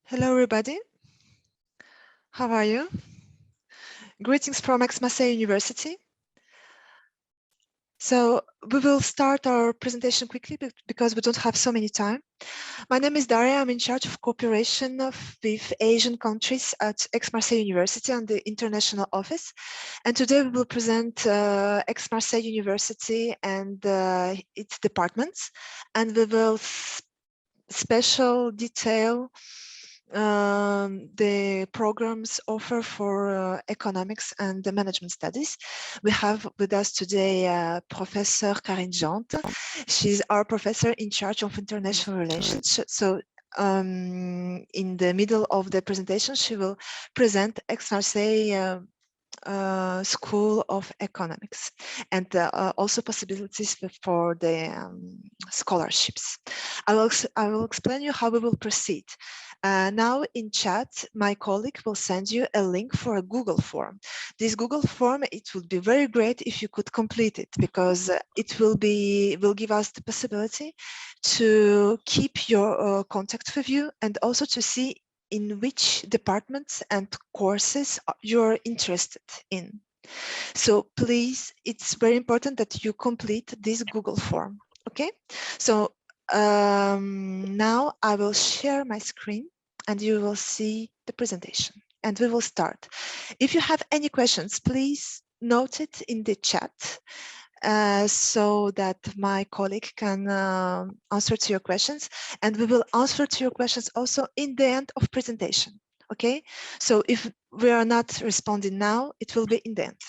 Hello, everybody. How are you? Greetings from Aix Marseille University. So we will start our presentation quickly because we don't have so many time. My name is Daria. I'm in charge of cooperation with Asian countries at Aix Marseille University on the international office. And today we will present Aix Marseille University and its departments. And we will special detail the programs offer for economics and the management studies. We have with us today Professor Karine Jante. She's our professor in charge of international relations. So in the middle of the presentation, she will present Aix Marseille School of Economics and also possibilities for the scholarships. I will explain you how we will proceed. Now in chat, my colleague will send you a link for a Google form. This Google form, it would be very great if you could complete it because it will give us the possibility to keep your contact with you and also to see in which departments and courses you're interested in. So please, it's very important that you complete this Google form, okay? So now I will share my screen and you will see the presentation and we will start. If you have any questions, please note it in the chat. So that my colleague can answer to your questions, and we will answer to your questions also in the end of presentation. Okay, so if we are not responding now, it will be in the end.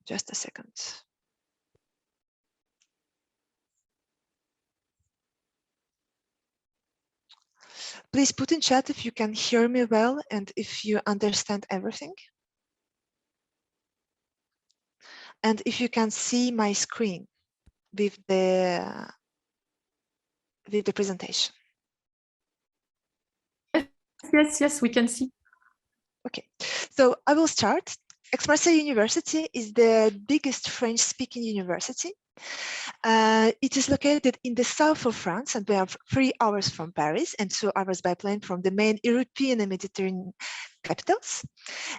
Just a second. Please put in chat if you can hear me well and if you understand everything. And if you can see my screen with the presentation. Yes, we can see. Okay, so I will start. Aix Marseille University is the biggest French-speaking university. It is located in the south of France, and we are 3 hours from Paris and 2 hours by plane from the main European and Mediterranean capitals.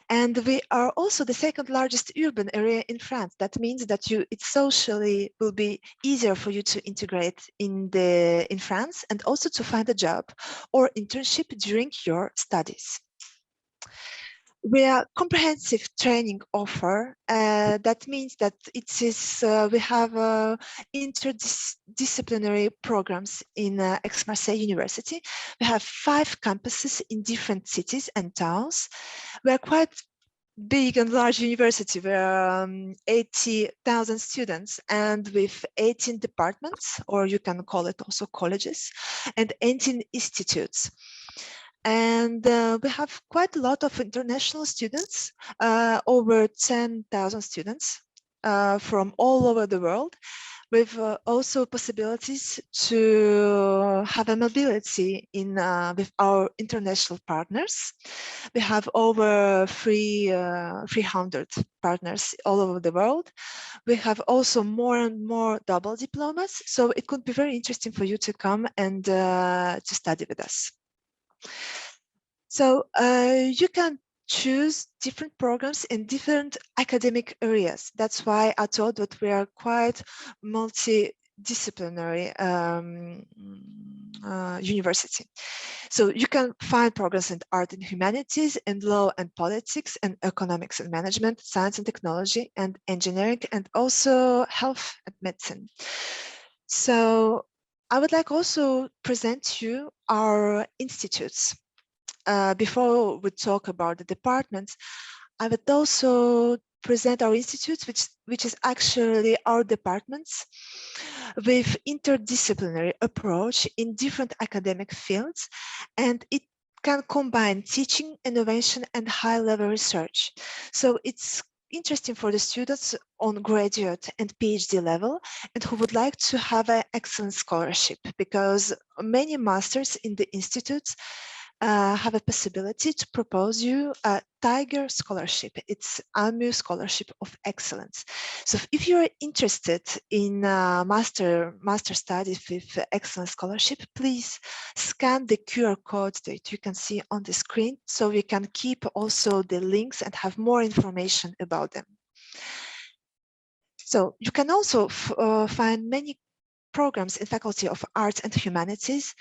And we are also the second largest urban area in France. That means that it socially will be easier for you to integrate in France and also to find a job or internship during your studies. We are comprehensive training offer. That means that we have interdisciplinary programs in Aix Marseille University. We have 5 campuses in different cities and towns. We are quite big and large university. We are 80,000 students and with 18 departments, or you can call it also colleges, and 18 institutes. And we have quite a lot of international students, over 10,000 students from all over the world, with also possibilities to have a mobility with our international partners. We have over 300 partners all over the world. We have also more and more double diplomas, so it could be very interesting for you to come and to study with us. So you can choose different programs in different academic areas. That's why I thought that we are quite multidisciplinary university. So you can find programs in art and humanities, and law and politics, and economics and management, science and technology, and engineering, and also health and medicine. So I would like also present you our institutes. Before we talk about the departments, I would also present our institutes, which is actually our departments with interdisciplinary approach in different academic fields, and it can combine teaching, innovation, and high-level research. So it's interesting for the students on graduate and PhD level and who would like to have an excellent scholarship, because many masters in the institutes have a possibility to propose you Tiger Scholarship. It's AMU Scholarship of Excellence. So if you're interested in master studies with excellence scholarship, please scan the QR code that you can see on the screen, so we can keep also the links and have more information about them. So you can also find many programs in Faculty of Arts and Humanities,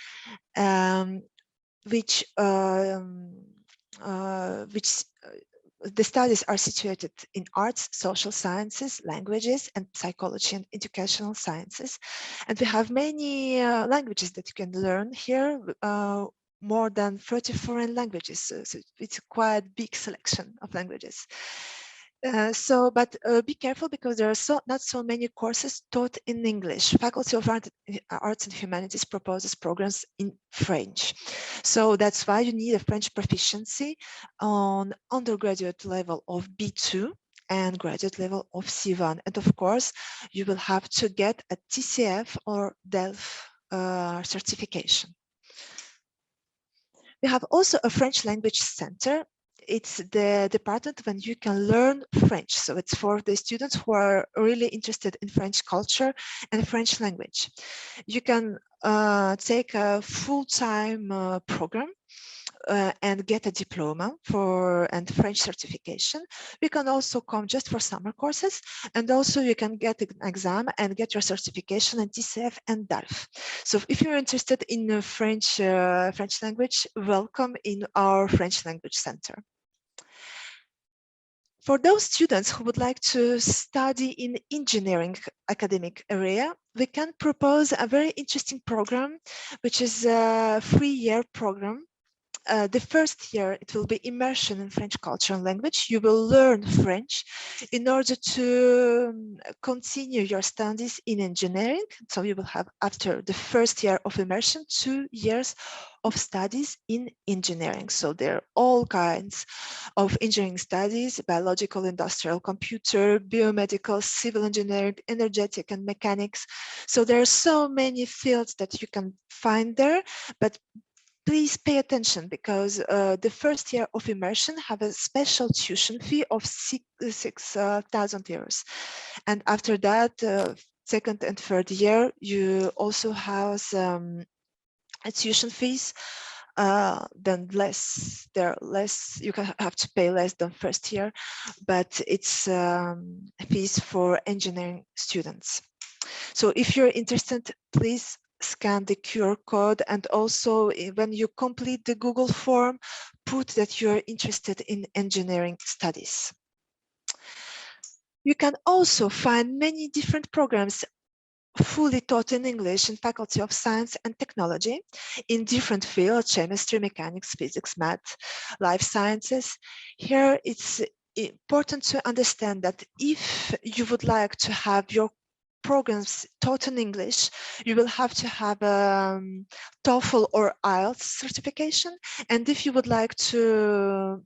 which the studies are situated in arts, social sciences, languages, and psychology and educational sciences. And we have many languages that you can learn here, more than 30 foreign languages. So it's a quite big selection of languages. But be careful, because there are not so many courses taught in English. Faculty of Arts and Humanities proposes programs in French. So that's why you need a French proficiency on undergraduate level of B2 and graduate level of C1. And of course, you will have to get a TCF or DELF certification. We have also a French language center. It's the department when you can learn French. So it's for the students who are really interested in French culture and French language. You can take a full-time program and get a diploma and French certification. You can also come just for summer courses, and also you can get an exam and get your certification in TCF and DALF. So if you're interested in French language, welcome in our French language center. For those students who would like to study in engineering academic area, we can propose a very interesting program, which is a 3-year program. The first year, it will be immersion in French culture and language. You will learn French in order to continue your studies in engineering. So you will have, after the first year of immersion, 2 years of studies in engineering. So there are all kinds of engineering studies: biological, industrial, computer, biomedical, civil engineering, energetic, and mechanics. So there are so many fields that you can find there, but please pay attention, because the first year of immersion have a special tuition fee of 6,000 euros. And after that, second and third year, you also have tuition fees, then less. They're less. You can have to pay less than first year, but it's fees for engineering students. So if you're interested, please scan the QR code, and also when you complete the Google form, put that you're interested in engineering studies. You can also find many different programs fully taught in English in Faculty of Science and Technology in different fields: chemistry, mechanics, physics, math, life sciences. Here it's important to understand that if you would like to have your programs taught in English, you will have to have a TOEFL or IELTS certification. And if you would like to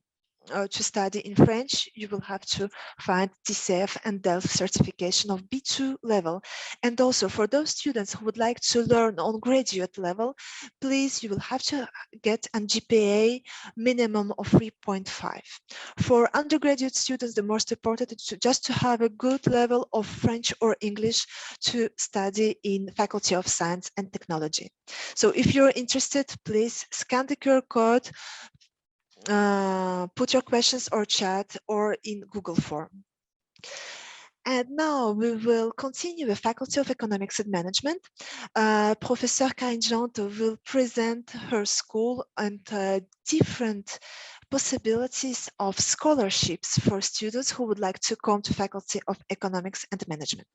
study in French, you will have to find TCF and DELF certification of B2 level. And also for those students who would like to learn on graduate level, please, you will have to get a GPA minimum of 3.5. For undergraduate students, the most important is just to have a good level of French or English to study in Faculty of Science and Technology. So if you're interested, please scan the QR code, put your questions or chat or in Google form. And now we will continue with Faculty of Economics and Management. Professor Karine Jante will present her school and different possibilities of scholarships for students who would like to come to Faculty of Economics and Management.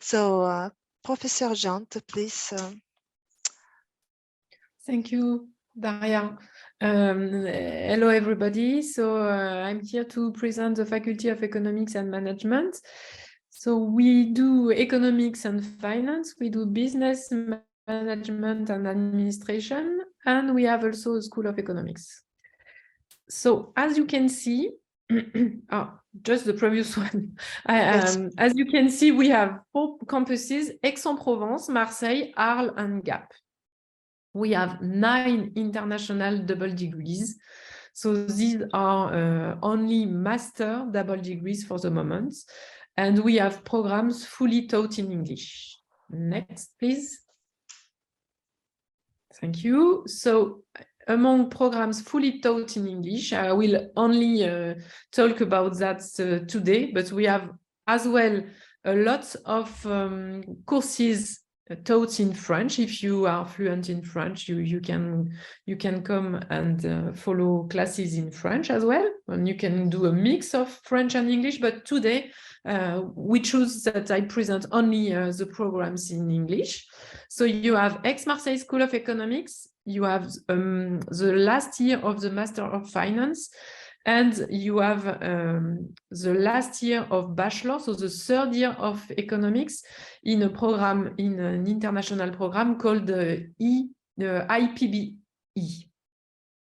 So Professor Jante, please. Thank you, Daria. Hello, everybody. So I'm here to present the Faculty of Economics and Management. So we do economics and finance, we do business management and administration, and we have also a School of Economics. So as you can see, just the previous one. Yes. As you can see, we have 4 campuses: Aix-en-Provence, Marseille, Arles, and Gap. We have 9 international double degrees. So these are only master double degrees for the moment. And we have programs fully taught in English. Next, please. Thank you. So among programs fully taught in English, I will only talk about that today, but we have as well a lot of courses taught in French. If you are fluent in French, you can come and follow classes in French as well. And you can do a mix of French and English, but today we choose that I present only the programs in English. So you have Aix Marseille School of Economics, you have the last year of the Master of Finance, and you have the last year of Bachelor, so the third year of Economics in a program, in an international program called IPBE.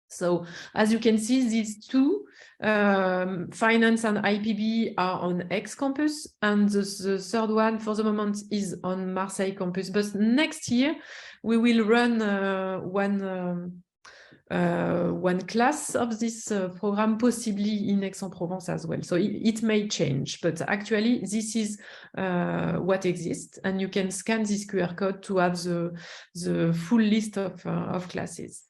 So as you can see, these two, finance and IPB, are on Aix campus, and the third one for the moment is on Marseille campus. But next year, we will run one class of this program, possibly in Aix-en-Provence as well. So it may change, but actually this is what exists, and you can scan this QR code to have the full list of classes.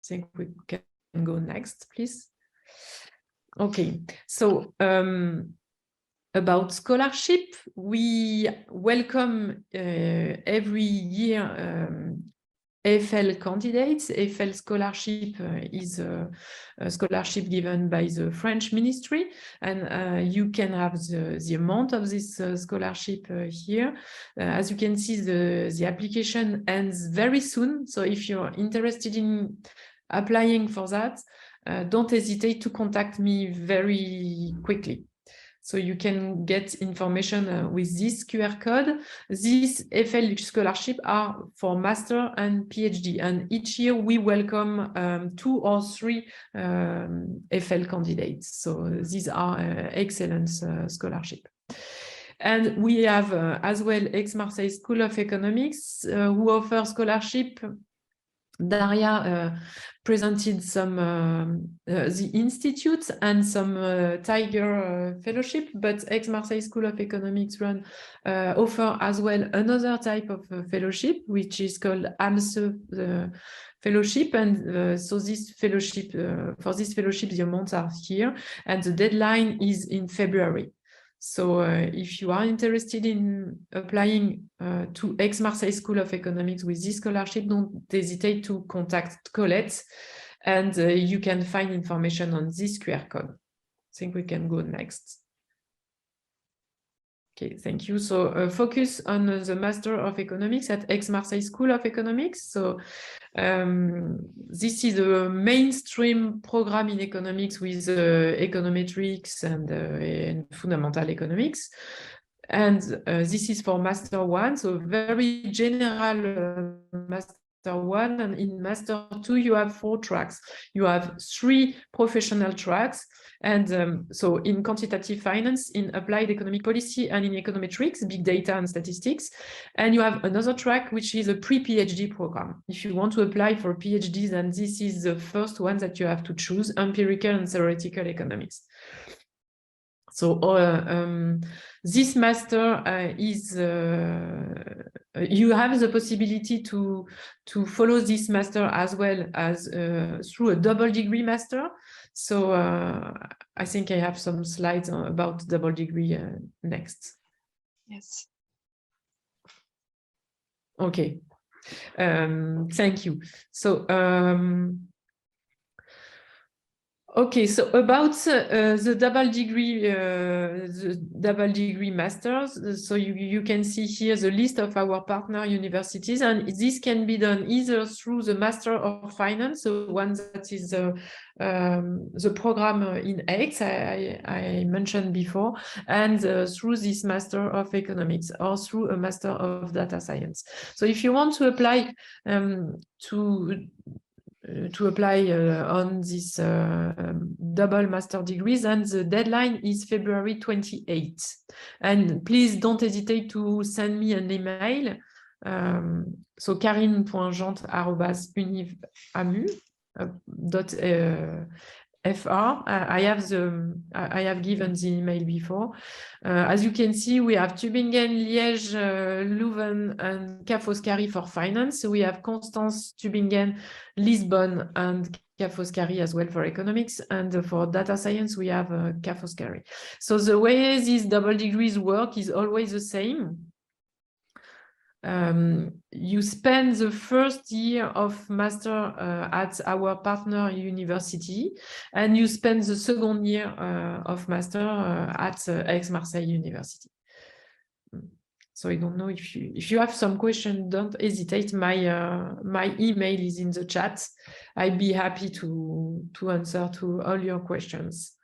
I think we can go next, please. Okay, so about scholarship, we welcome every year EFL candidates. EFL scholarship is a scholarship given by the French ministry, and you can have the amount of this scholarship here. As you can see, the application ends very soon. So if you're interested in applying for that, don't hesitate to contact me very quickly. So you can get information with this QR code. These EFL scholarship are for master and PhD, and each year we welcome 2 or 3 EFL candidates. So these are excellent scholarship. And we have as well Aix Marseille School of Economics who offer scholarship. Daria presented some the institutes and some Tiger fellowship, but Aix Marseille School of Economics offer as well another type of fellowship, which is called AMSE fellowship, and so this fellowship for this fellowship the amounts are here, and the deadline is in February. So if you are interested in applying to Aix Marseille School of Economics with this scholarship, don't hesitate to contact Colette, and you can find information on this QR code. I think we can go next. Okay, thank you. So focus on the Master of Economics at Aix Marseille School of Economics. So this is a mainstream program in economics with econometrics and fundamental economics. And this is for Master 1, so very general Master 1. And in Master 2, you have 4 tracks. You have 3 professional tracks. And so in quantitative finance, in applied economic policy, and in econometrics, big data and statistics. And you have another track, which is a pre-PhD program. If you want to apply for PhDs, then this is the first one that you have to choose, empirical and theoretical economics. So this master is, you have the possibility to follow this master as well as through a double degree master. So I think I have some slides about double degree next. Yes. Okay. Thank you. So okay, so about the double degree masters, so you can see here the list of our partner universities, and this can be done either through the Master of Finance, the one that is the program in Aix I mentioned before, and through this Master of Economics, or through a Master of Data Science. So if you want to apply to apply on this double master degrees, and the deadline is February 28th. And please don't hesitate to send me an email. So karine.jante@univamu.fr, FR. I have given the email before. As you can see, we have Tübingen, Liège, Leuven, and Ca' Foscari for finance. So we have Constance, Tübingen, Lisbon, and Ca' Foscari as well for economics. And for data science, we have Ca' Foscari. So the way these double degrees work is always the same. You spend the first year of master at our partner university, and you spend the second year of master at Aix Marseille University. So I don't know if you have some question, don't hesitate. My email is in the chat. I'd be happy to answer to all your questions.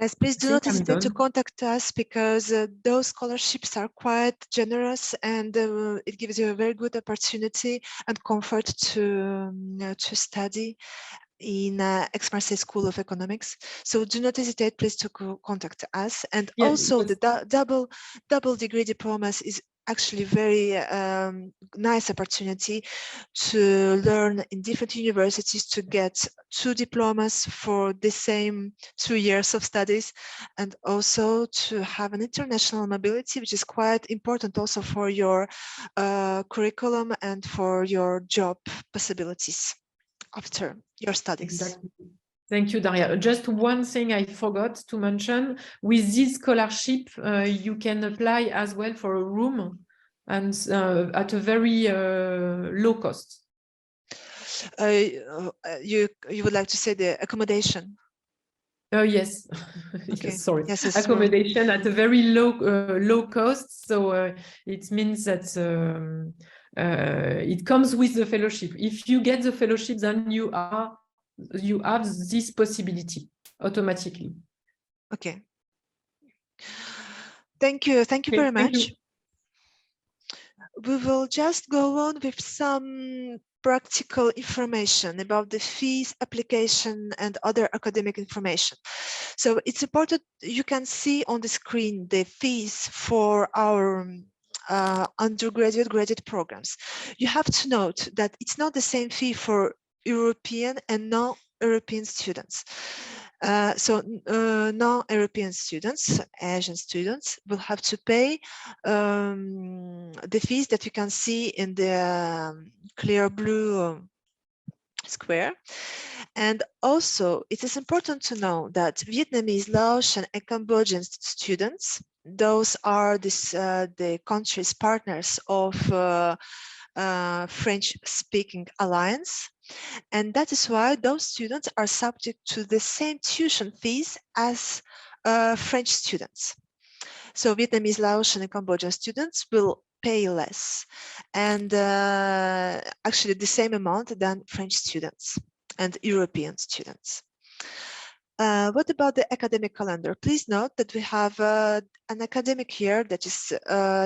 Yes, please do not hesitate to contact us, because those scholarships are quite generous, and it gives you a very good opportunity and comfort to study in Aix Marseille School of Economics. So do not hesitate, please, to contact us. And also the double degree diplomas is actually very nice opportunity to learn in different universities, to get 2 diplomas for the same 2 years of studies, and also to have an international mobility, which is quite important also for your curriculum and for your job possibilities after your studies. Exactly. Thank you, Daria. Just one thing I forgot to mention: with this scholarship, you can apply as well for a room, and at a very low cost. You would like to say the accommodation? Yes. Okay. Yes, sorry. Yes, Accommodation at a very low cost. So it means that it comes with the fellowship. If you get the fellowship, then you have this possibility automatically. Okay. Thank you. Thank you very much. We will just go on with some practical information about the fees, application, and other academic information. So it's important, you can see on the screen the fees for our undergraduate, graduate programs. You have to note that it's not the same fee for European and non-European students. Non-European students, Asian students, will have to pay the fees that you can see in the clear blue square. And also, it is important to know that Vietnamese, Laotian, and Cambodian students, those are the countries partners of French-speaking alliance. And that is why those students are subject to the same tuition fees as French students. So Vietnamese, Laotian, and Cambodian students will pay less, and actually the same amount than French students and European students. What about the academic calendar? Please note that we have an academic year that is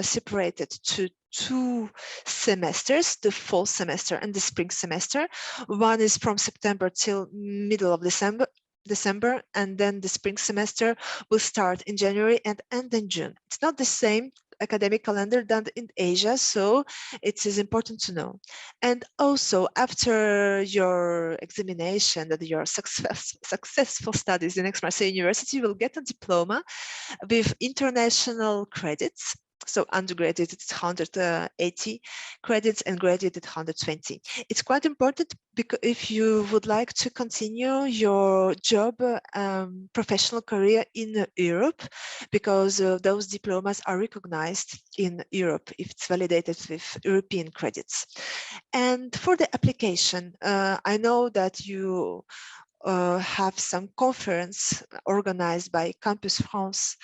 separated to 2 semesters, the fall semester and the spring semester. One is from September till middle of December, and then the spring semester will start in January and end in June. It's not the same academic calendar than in Asia, so it is important to know. And also, after your examination and your successful studies in Aix Marseille University, you will get a diploma with international credits. So undergraduate, it's 180 credits, and graduate at 120. It's quite important because if you would like to continue your job, professional career in Europe, because those diplomas are recognized in Europe if it's validated with European credits. And for the application, I know that you have some conference organized by Campus France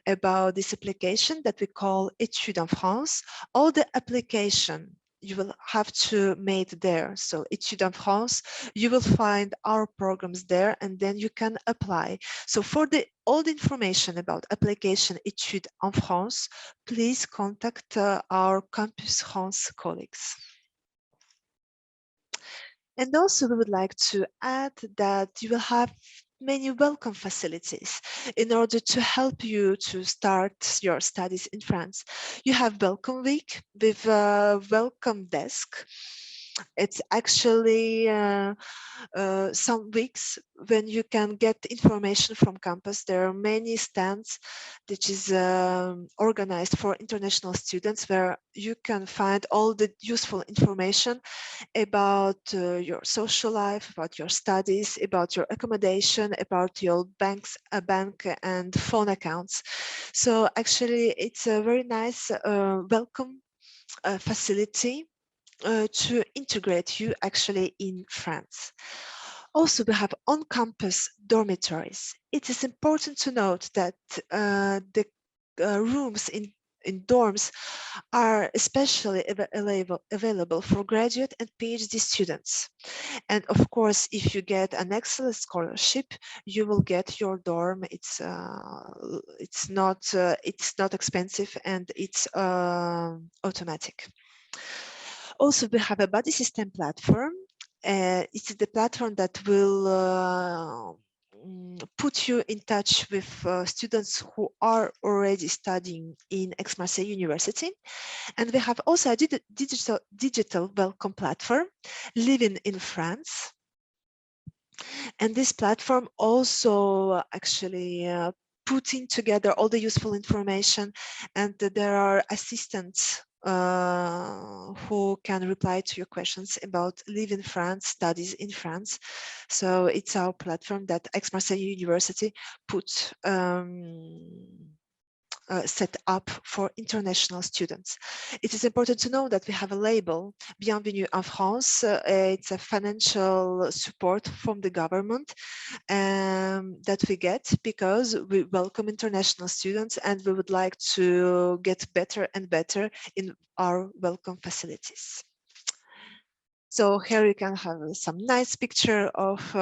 about this application that we call Études en France. All the application you will have to make there. So Études en France, you will find our programs there, and then you can apply. So for all the information about application Études en France, please contact our Campus France colleagues. And also we would like to add that you will have many welcome facilities in order to help you to start your studies in France. You have Welcome Week with a welcome desk. It's actually some weeks when you can get information from campus. There are many stands which is organized for international students, where you can find all the useful information about your social life, about your studies, about your accommodation, about your bank and phone accounts. So actually it's a very nice welcome facility to integrate you actually in France. Also, we have on-campus dormitories. It is important to note that the rooms in dorms are especially available for graduate and PhD students. And of course, if you get an excellent scholarship, you will get your dorm. It's not expensive, and it's automatic. Also, we have a buddy system platform. It's the platform that will put you in touch with students who are already studying in Aix Marseille University. And we have also a digital welcome platform, Living in France. And this platform also actually putting together all the useful information, and there are assistants who can reply to your questions about live in France, studies in France. So it's our platform that Aix Marseille University put set up for international students. It is important to know that we have a label, Bienvenue en France. It's a financial support from the government that we get because we welcome international students, and we would like to get better and better in our welcome facilities. So here you can have some nice picture of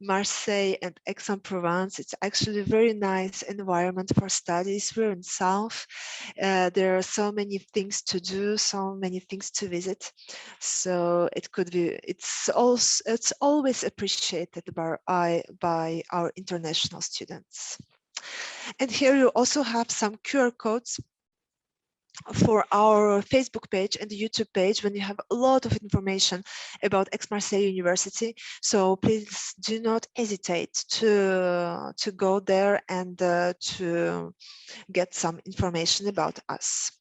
Marseille and Aix-en-Provence. It's actually a very nice environment for studies. We're in South. There are so many things to do, so many things to visit. So it could be, it's always appreciated by our international students. And here you also have some QR codes for our Facebook page and the YouTube page, when you have a lot of information about Aix Marseille University. So please do not hesitate to go there and to get some information about us.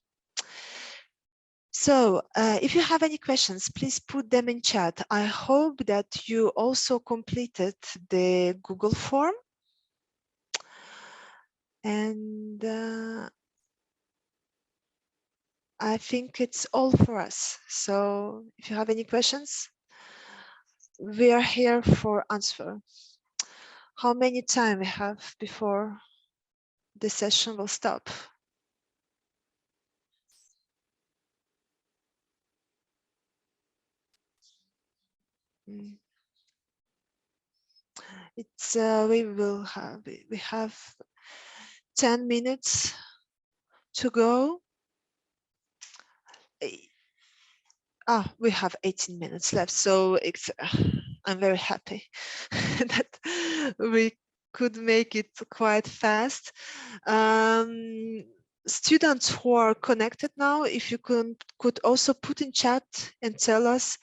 So if you have any questions, please put them in chat. I hope that you also completed the Google form. And I think it's all for us. So if you have any questions, we are here for answer. How many time we have before the session will stop? It's we have 10 minutes to go. We have 18 minutes left, so it's I'm very happy that we could make it quite fast. Students who are connected now, if you could also put in chat and tell us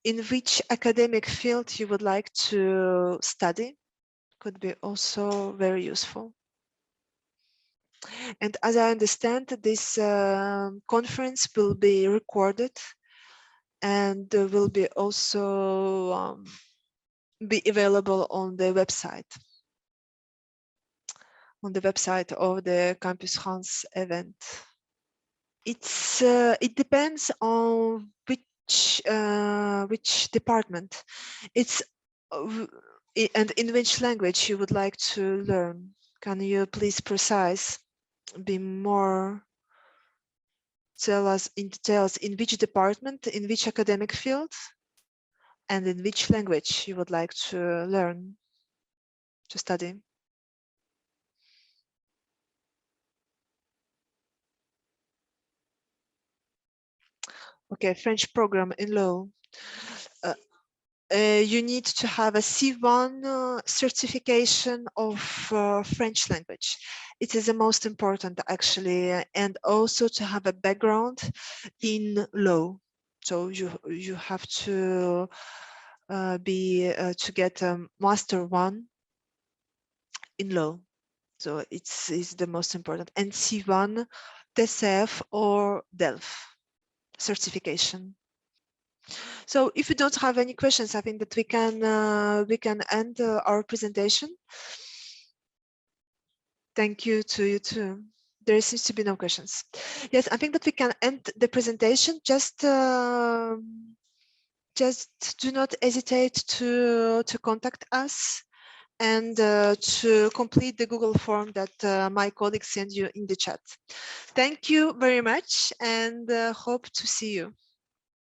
in which academic field you would like to study, could be also very useful. And as I understand, this conference will be recorded and will be also be available on the website of the Campus France event. It depends on which department and in which language you would like to learn. Can you please be more, tell us in details in which department, in which academic field, and in which language you would like to learn, to study? Okay, French program in law. You need to have a C1 certification of French language. It is the most important actually, and also to have a background in law. So you have to to get a Master 1 in law. So it's the most important, and C1, TCF or DELF certification. So if you don't have any questions, I think that we can end our presentation. Thank you to you too. There seems to be no questions. Yes, I think that we can end the presentation. Just do not hesitate to contact us and to complete the Google form that my colleagues send you in the chat. Thank you very much, and hope to see you.